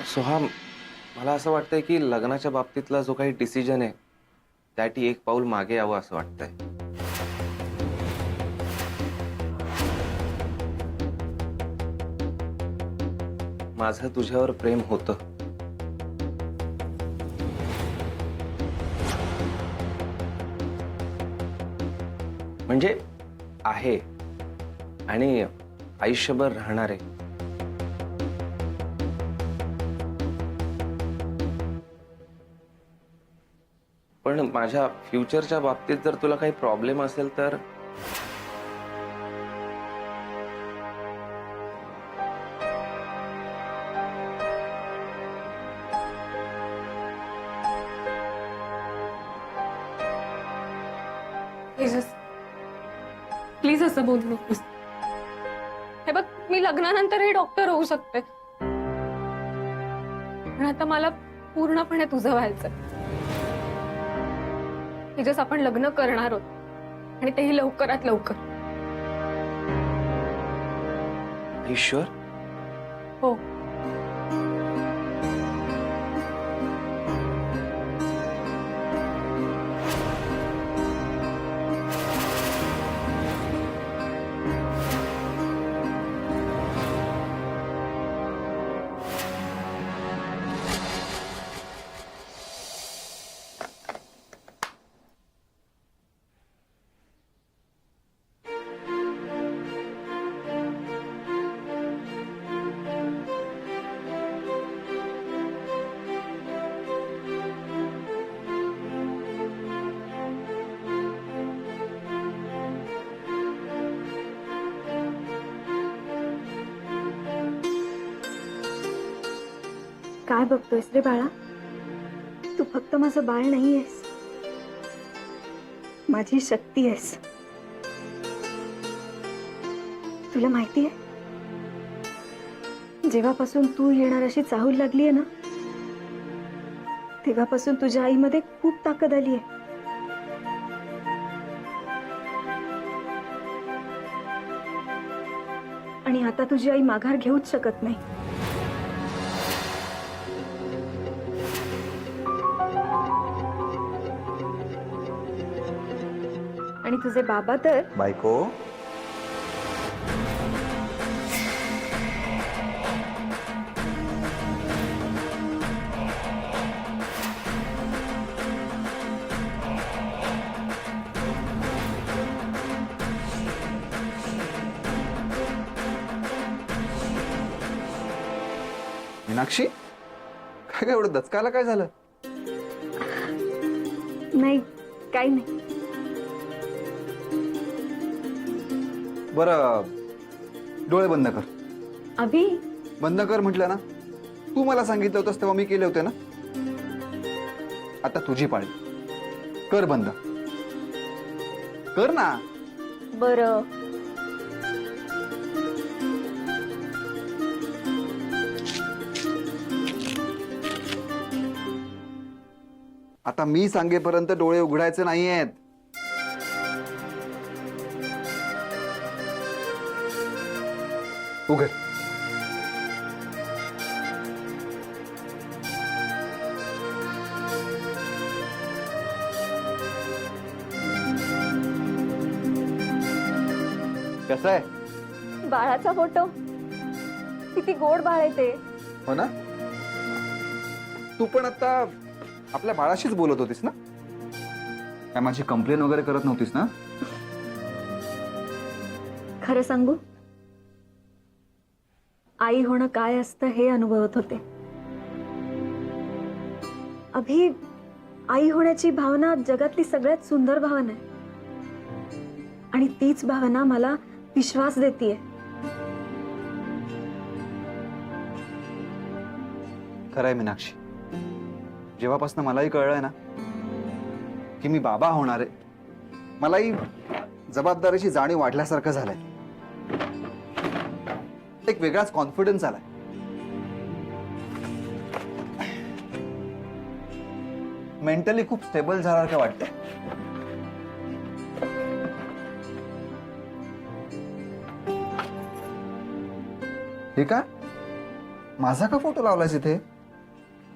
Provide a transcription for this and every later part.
सोहम, मला असं वाटतंय की लग्नाच्या बाबतीतला जो काही डिसिजन आहे त्यासाठी एक पाऊल मागे यावं असं वाटतंय. माझं तुझ्यावर प्रेम होतं. म्हणजे आहे आणि आयुष्यभर राहणार आहे. पण माझ्या फ्युचरच्या बाबतीत जर तुला काही प्रॉब्लेम असेल तर तेजस, प्लीज असं बोलू नकोस. हे बघ, मी लग्नानंतरही डॉक्टर होऊ शकते, पण आता मला पूर्णपणे तुझं व्हायचं. तेजस, आपण लग्न करणार आहोत आणि तेही लवकरात लवकर. ईश्वर, हो. काय बघतोयस रे बाळा? तू फक्त माझं बाळ नाहीयेस, माझी शक्ती आहेस. तुला माहितीये, जेव्हापासून तू येणार अशी चाहूल लागलीये ना, तेव्हापासून तुझ्या आईमध्ये खूप ताकद आलीये. आणि आता तुझी आई माघार घेऊच शकत नाही. आणि तुझे बाबा तर बायको, मीनाक्षी, काय एवढं दचकायला काय झालं? नाही, काही नाही. बरं, डोळे बंद कर. अभि, बंद कर म्हटलं ना. तू मला सांगितलं होतंस तेव्हा मी केले होते ना. आता तुझी पाळी. कर बंद. कर ना. बरं. आता मी सांगेपर्यंत डोळे उघडायचे नाहीयेत. उघड. कसं आहे? बाळाचा फोटो किती गोड बाळ आहे ते. हो ना. तू पण आता आपल्या बाळाशीच बोलत होतीस ना? काय माझी कंप्लेन वगैरे करत नव्हतीस ना? खरं सांगू, आई होणं काय असतं हे अनुभवत होते. अभि, आई होण्याची भावना जगातली सगळ्यात सुंदर भावना आहे. आणि तीच भावना मला विश्वास देतीये. खरंय मीनाक्षी, जेव्हापासून मलाही कळलंय ना की मी बाबा होणार आहे, मलाही जबाबदारीची जाणीव वाढल्यासारखं झालंय. एक वेगळाच कॉन्फिडन्स आलाय. मेंटली खूप स्टेबल झाल्यासारखं वाटतंय. ठीक आहे. माझा का फोटो लावलायस इथे?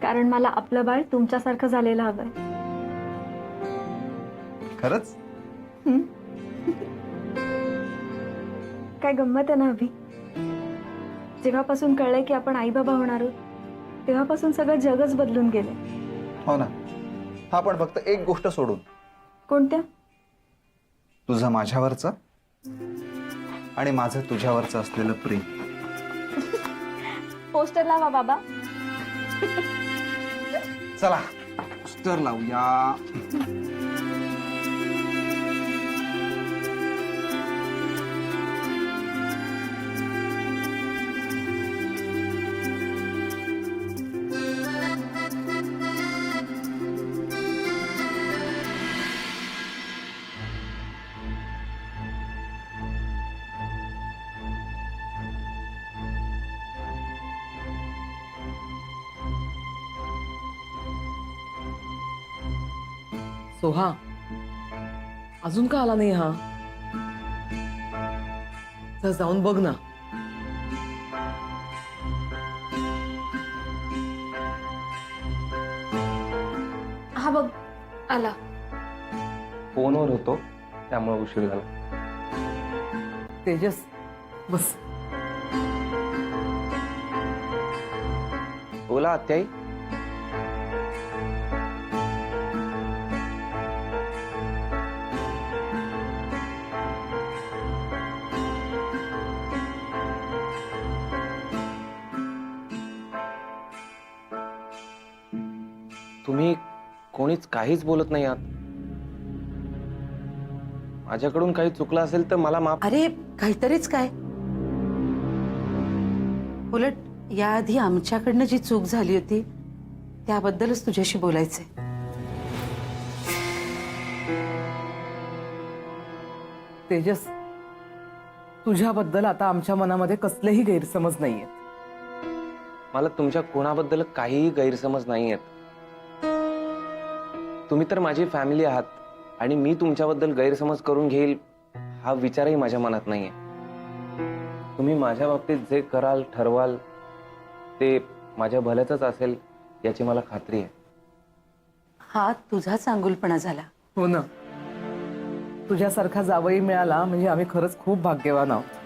कारण मला आपलं बाळ तुमच्यासारखं झालेलं हवंय. खरंच? हं? काय गंमत आहे ना अभि. जेव्हापासून कळलंय की आपण आई बाबा होणार आहोत तेव्हापासून सगळं जगच बदलून गेले. हो ना. हा, पण फक्त एक गोष्ट सोडून. कोणत्या? तुझं माझ्यावरचं आणि माझं तुझ्यावरचं असलेलं प्रेम. पोस्टर लावा बाबा. चला पोस्टर लावूया. सोहा, अजून का आला नाही हा? तर जाऊन बघ ना. हा बघ आला. फोनवर होतो त्यामुळे उशीर झाला. तेजस, बस. बोला आत्याई. तुम्ही कोणीच काहीच बोलत नाही आहात. माझ्याकडून काही चुकलं असेल तर मला माफ. अरे काहीतरीच काय. उलट याआधी आमच्याकडनं जी चूक झाली होती त्याबद्दलच तुझ्याशी बोलायचंय. तेजस, तुझ्याबद्दल आता आमच्या मनामध्ये कसलेही गैरसमज नाहीयेत. मला तुमच्या कोणाबद्दल काहीही गैरसमज नाही आहेत. तुम्ही तर माझी फॅमिली आहात आणि मी तुमच्याबद्दल गैरसमज करून घेईल हा विचारही माझ्या मनात नाहीये. तुम्ही माझ्या बाबतीत जे कराल ठरवाल ते माझ्या भल्याचंच असेल याची मला खात्री आहे. हा तुझा चांगुलपणा झाला. हो ना. तुझ्यासारखा जावई मिळाला म्हणजे आम्ही खरंच खूप भाग्यवान आहोत.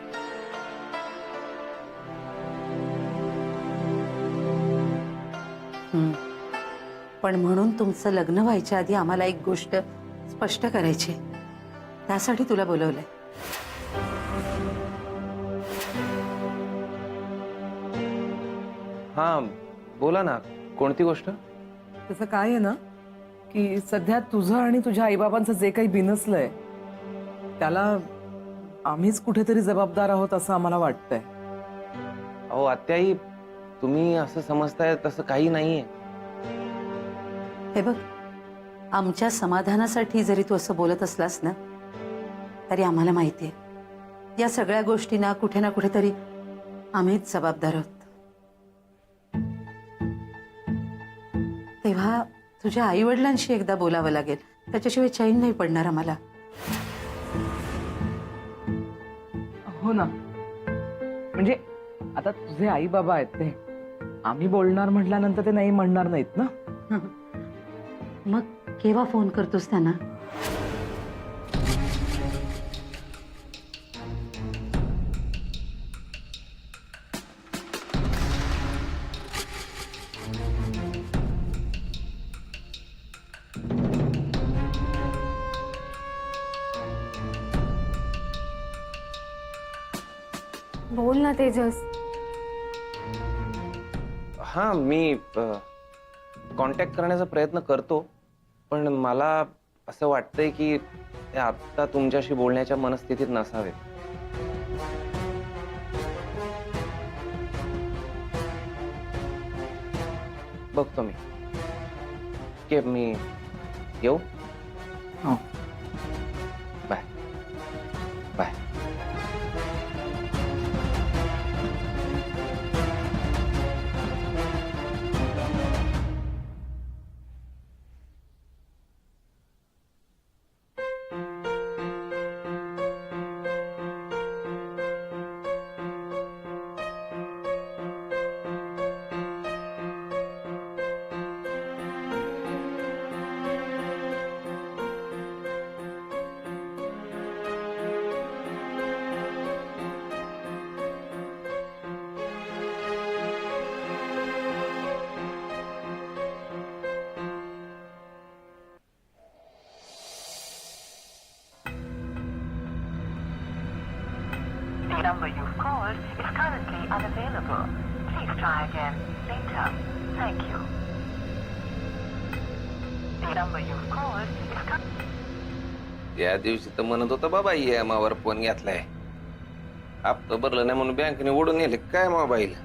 पण म्हणून तुमचं लग्न व्हायच्या आधी आम्हाला एक गोष्ट स्पष्ट करायची, त्यासाठी तुला बोलवलंय. हा बोला ना, कोणती गोष्ट? त्याचं काय आहे ना की सध्या तुझं आणि तुझ्या आईबाबांचं जे काही बिनसलंय त्याला आम्हीच कुठेतरी जबाबदार आहोत असं आम्हाला वाटतंय. अहो आत्याई, तुम्ही असं समजताय तसं काही नाहीये. हे बघ, आमच्या समाधानासाठी जरी तू असं बोलत असलास ना तरी आम्हाला माहितीये या सगळ्या गोष्टींना कुठे ना कुठेतरी आम्हीच जबाबदार आहोत. तेव्हा तुझ्या आई वडिलांशी एकदा बोलावं लागेल, त्याच्याशिवाय चैन नाही पडणार आम्हाला. हो ना. म्हणजे आता तुझे आई बाबा आहेत ते आम्ही बोलणार म्हटल्यानंतर ते नाही म्हणणार नाहीत ना. मग केव्हा फोन करतोस त्यांना? बोल ना तेजस. हा, मी कॉन्टॅक्ट करण्याचा प्रयत्न करतो, पण मला असं वाटतंय की ते आता तुमच्याशी बोलण्याच्या मनस्थितीत नसावे. बघतो मी. के मी येऊ. हो. Bye bye. number you've called is currently unavailable. Please try again later. Thank you. The number you've called is currently... या दिवशी तर म्हणत होता बाबा EMI वर फोन घेतलाय. हप्ता भरलं नाही म्हणून बँकेने ओढून नेले काय मोबाईल.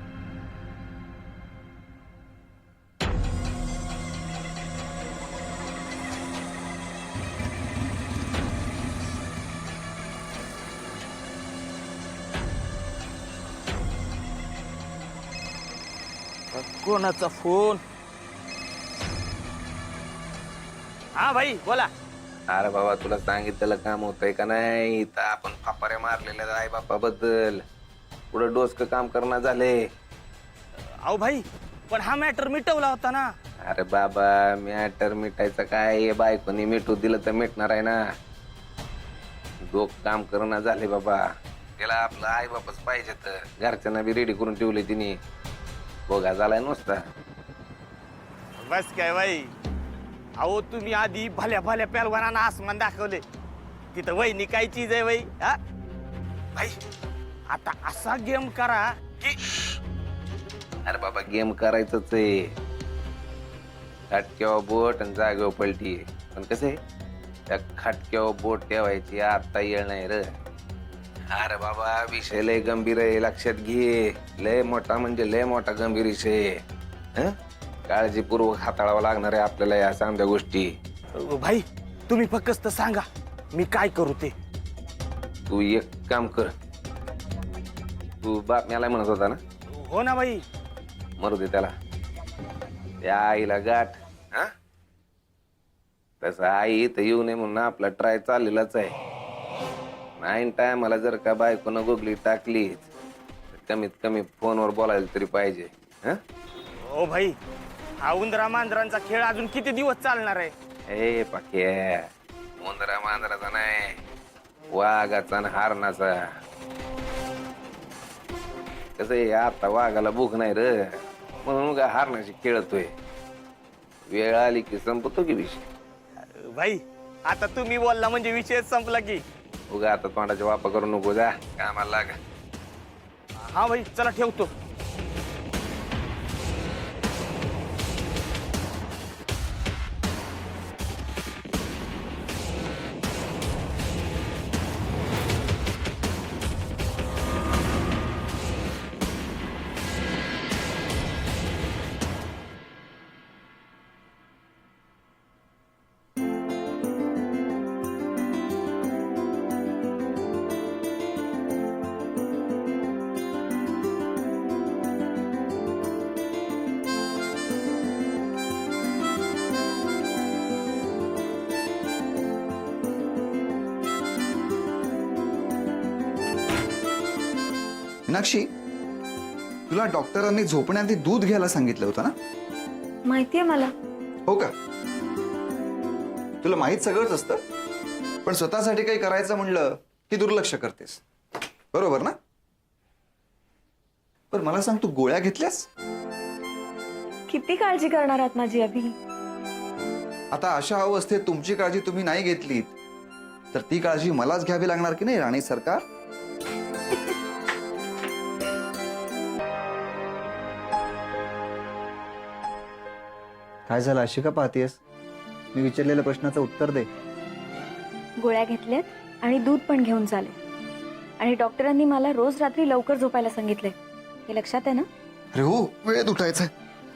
कोणाचा फोन? हा भाई बोला. अरे बाबा तुला सांगितलेलं काम होतंय का नाही. तर आपण फापाऱ्या मारलेल्या आई बापा बद्दल पुढे डोसक काम करणं झाले. अहो भाई पण हा मॅटर मिटवला होता ना. अरे बाबा मॅटर मिटायचं काय. हे बायकोनी मिटू दिलं तर मिटणार आहे ना. डोक काम करणं झाले बाबा. त्याला आपलं आई बापच पाहिजे तर घरच्यांना बी रेडी करून ठेवले तिने. बोगा झालाय नुसता. बस काय भाई. अहो तुम्ही आधी भल्या भल्या पेलवानांना आसमान दाखवले. तिथं वहिनी काय चीज आहे भाई. हा भाई आता असा गेम करा की अरे बाबा गेम करायचंच आहे. खाटक्यावर बोट आणि जागेवर पलटी. पण कसे त्या खाटक्यावर बोट ठेवायची आता येळ नाही र. अरे बाबा विषय लय गंभीर आहे. लक्षात घे. लय मोठा म्हणजे लय मोठा गंभीर विषय. काळजीपूर्वक हाताळावं लागणार आहे आपल्याला या समजा गोष्टी. भाई तुम्ही फक्त सांगा मी काय करू ते. तू एक काम कर. तू बातम्याला म्हणत होता ना. हो ना भाई. मरू दे त्याला. त्या आईला गाठ. तसं आई इथं येऊ नये म्हणून आपला ट्राय चाललेलाच आहे. नाईन टायमाला जर का बायकोनं गोगली टाकली कमीत कमी फोनवर बोलायला तरी पाहिजे. हो भाई हा उंदरा मांजरांचा खेळ अजून किती दिवस चालणार आहे. ए पाक्या उंदरा मांजराचा नाही वाघाचा आणि हारणाचा. कसं आहे आता वाघाला भूक नाही र म्हणून का हारणाशी खेळतोय. वेळ आली की संपतो की विषय. भाई आता तुम्ही बोलला म्हणजे विषय संपला की. उगा आता तोंडाचा वापर करू नको. जा कामाला लागा. हा भाई चला ठेवतो. मीनाक्षी तुला डॉक्टरांनी झोपण्याआधी दूध घ्यायला सांगितलं होतं ना. माहितीये मला. हो का. तुला माहित सगळंच असतं पण स्वतःसाठी काही करायचं म्हणलं की दुर्लक्ष करतेस. बरोबर ना. पण मला सांग तू गोळ्या घेतल्यास. किती काळजी करणार आहात माझी अभि. आता अशा अवस्थेत तुमची काळजी तुम्ही नाही घेतलीत तर ती काळजी मलाच घ्यावी लागणार की नाही राणी सरकार. काय झालं अशी का पाहतेस. मी विचारलेल्या प्रश्नाचं उत्तर दे. गोळ्या घेतल्यात आणि दूध पण घेऊन झाले. आणि डॉक्टरांनी मला रोज रात्री लवकर झोपायला सांगितले. हे लक्षात आहे ना. अरे हो वेळेत उठायचंय.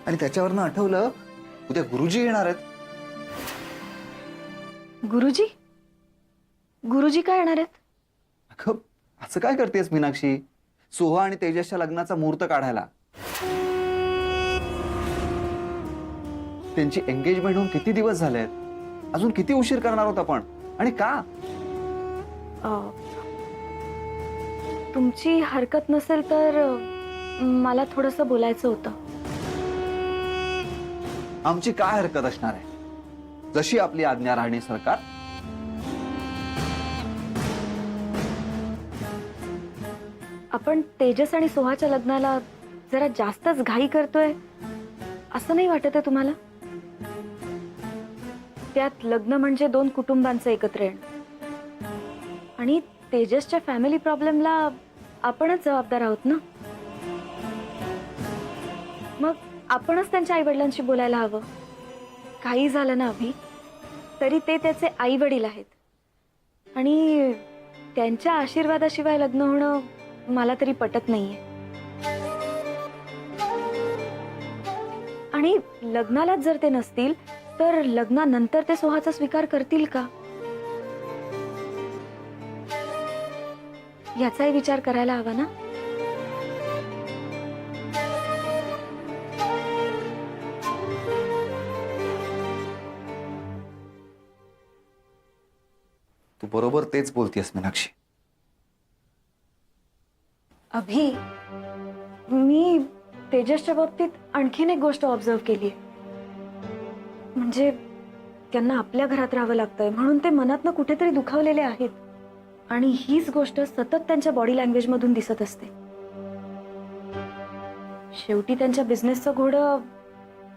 आणि त्याच्यावरनं आठवलं उद्या गुरुजी येणार आहेत. गुरुजी. गुरुजी काय येणार आहेत. अगं असं काय करतेस मीनाक्षी. सोहा आणि तेजसच्या लग्नाचा मुहूर्त काढायला. त्यांची एंगेजमेंट होऊन किती दिवस झाले आहेत. अजून किती उशीर करणार होता आपण आणि का. तुमची हरकत नसेल तर मला थोडंसं बोलायचं होतं. आमची काय हरकत असणार आहे. जशी आपली आज्ञा राहणी सरकार. आपण तेजस आणि सोहाच्या लग्नाला जरा जास्तच घाई करतोय असं नाही वाटत आहे तुम्हाला. त्यात लग्न म्हणजे दोन कुटुंबांचं एकत्र येणं आणि तेजसच्या फॅमिली प्रॉब्लेमला आपणच जबाबदार आहोत ना. मग आपणच त्यांच्या आई वडिलांशी बोलायला हवं. काही झालं ना अभि, तरी ते त्याचे आई वडील आहेत आणि त्यांच्या आशीर्वादाशिवाय लग्न होणं मला तरी पटत नाहीये. आणि लग्नालाच जर ते नसतील तर लग्नानंतर ते सोहाचा स्वीकार करतील का, याचाही विचार करायला हवा ना. तू बरोबर तेच बोलतीयस मीनाक्षी. अभि, मी तेजसच्या बाबतीत आणखीन एक गोष्ट ऑब्झर्व केली आहे. म्हणजे त्यांना आपल्या घरात राहावं लागतंय म्हणून ते मनातनं कुठेतरी दुखावलेले आहेत. आणि हीच गोष्ट सतत त्यांच्या बॉडी लँग्वेज मधून दिसत असते. शेवटी त्यांच्या बिझनेसचं घोडं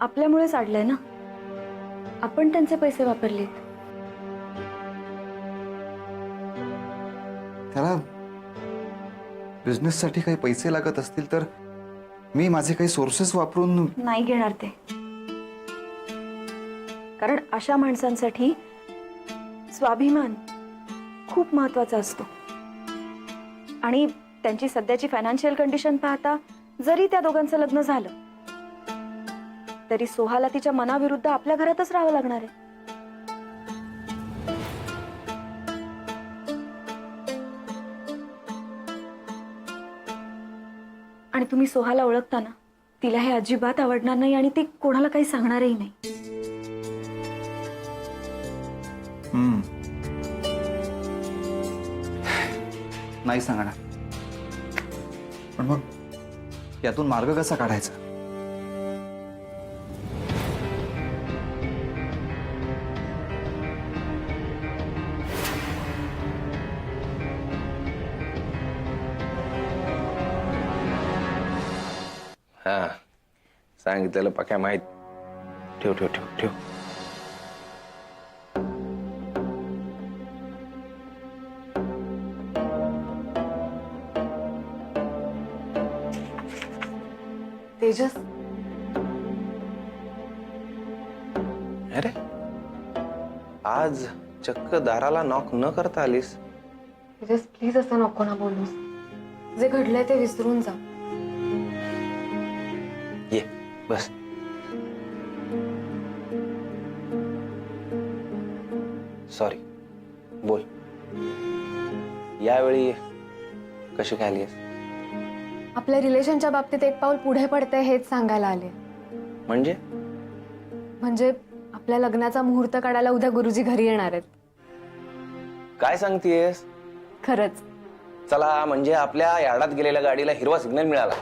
आपल्यामुळेच अडलंय ना. आपण त्यांचे पैसे वापरलेत. त्याला बिझनेससाठी काही पैसे लागत असतील तर मी माझे काही सोर्सेस वापरून नाही घेणार ते. कारण अशा माणसांसाठी स्वाभिमान खूप महत्वाचा असतो. आणि त्यांची सध्याची फायनान्शियल कंडिशन पाहता जरी त्या दोघांचं लग्न झालं तरी सोहाला तिच्या मनाविरुद्ध आपल्या घरातच राहावं लागणार आहे. आणि तुम्ही सोहाला ओळखताना तिला हे अजिबात आवडणार नाही आणि ती कोणाला काही सांगणारही नाही. नाही सांगणार. पण मग यातून मार्ग कसा काढायचा? हा, सांगितलेलं पक्या माहित. ठेव ठेव ठेव ठेव. तेजस, अरे आज चक्क दाराला नॉक न करता आलीस. तेजस प्लीज असं नको ना बोलूस. जे घडलंय ते विसरून जा. ये बस. सॉरी, बोल. यावेळी कशी काय आलीस? आपल्या रिलेशनच्या बाबतीत एक पाऊल पुढे पडतंय हेच सांगायला आले. म्हणजे आपल्या लग्नाचा मुहूर्त काढायला उद्या गुरुजी घरी येणार आहेत. काय सांगतेस? खरंच. चला, म्हणजे आपल्या यार्डात गेलेल्या गाडीला हिरवा सिग्नल मिळाला.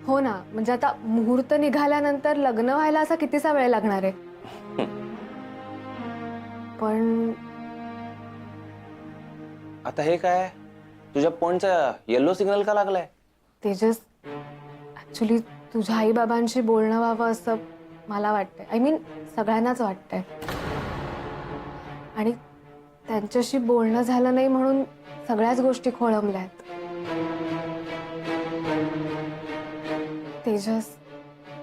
हो ना, म्हणजे आता मुहूर्त निघाल्यानंतर लग्न व्हायला असा कितीसा वेळ लागणार आहे. पण आता हे काय, तुझ्या फोनचा येलो सिग्नल का लागलाय? तेजस, ऍक्च्युली तुझ्या आई बाबांशी बोलणं व्हावं असं मला वाटतंय. आय मीन सगळ्यांनाच वाटतंय. आणि त्यांच्याशी बोलणं झालं नाही म्हणून सगळ्याच गोष्टी खोळंबल्यात. तेजस,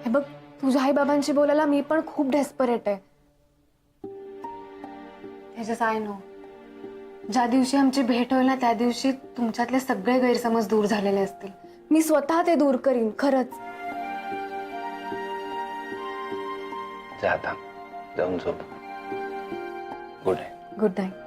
हे बघ, तुझ्या आई बाबांशी बोलायला मी पण खूप डेस्परेट आहे. तेजस, आय नो, ज्या दिवशी आमची भेट होईल ना त्या दिवशी तुमच्यातले सगळे गैरसमज दूर झालेले असतील. मी स्वतः ते दूर करीन, खरंच. जा आता, जाऊन झोप. Good night. Good night.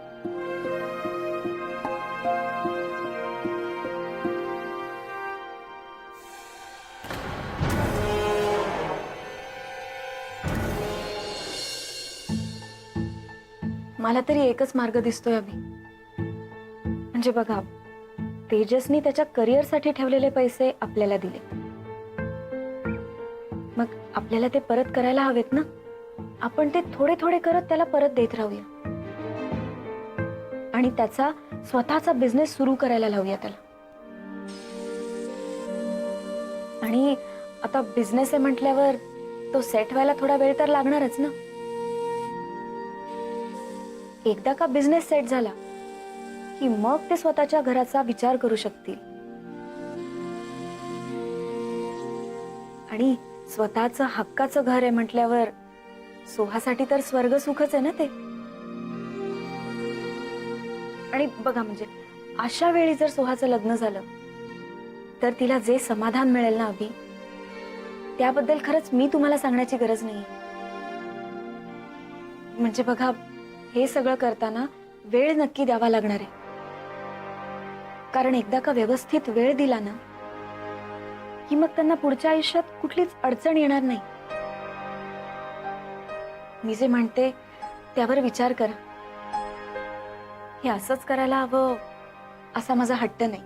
मला तरी एकच मार्ग दिसतोय अभि. म्हणजे बघा, तेजसनी त्याच्या करिअरसाठी ठेवलेले पैसे आपल्याला दिले, मग आपल्याला ते परत करायला हवेत ना. आपण ते थोडे थोडे करत त्याला परत देत राहूया आणि त्याचा स्वतःचा बिझनेस सुरू करायला लावूया त्याला. आणि आता बिझनेस आहे म्हटल्यावर तो सेट व्हायला थोडा वेळ तर लागणारच ना. एकदा का बिझनेस सेट झाला की मग ते स्वतःच्या घराचा विचार करू शकतील. आणि स्वतःचं हक्काचं घर आहे म्हटल्यावर सोहासाठी तर स्वर्ग सुखच आहे ना ते. आणि बघा म्हणजे अशा वेळी जर सोहाचं लग्न झालं तर तिला जे समाधान मिळेल ना अभि, त्याबद्दल खरंच मी तुम्हाला सांगण्याची गरज नाही. म्हणजे बघा, हे सगळं करताना वेळ नक्की द्यावा लागणार आहे. कारण एकदा का व्यवस्थित वेळ दिला ना की मग त्यांना पुढच्या आयुष्यात कुठलीच अडचण येणार नाही. मी जे म्हणते त्यावर विचार करा. हे असंच करायला हवं असा माझा हट्ट नाही.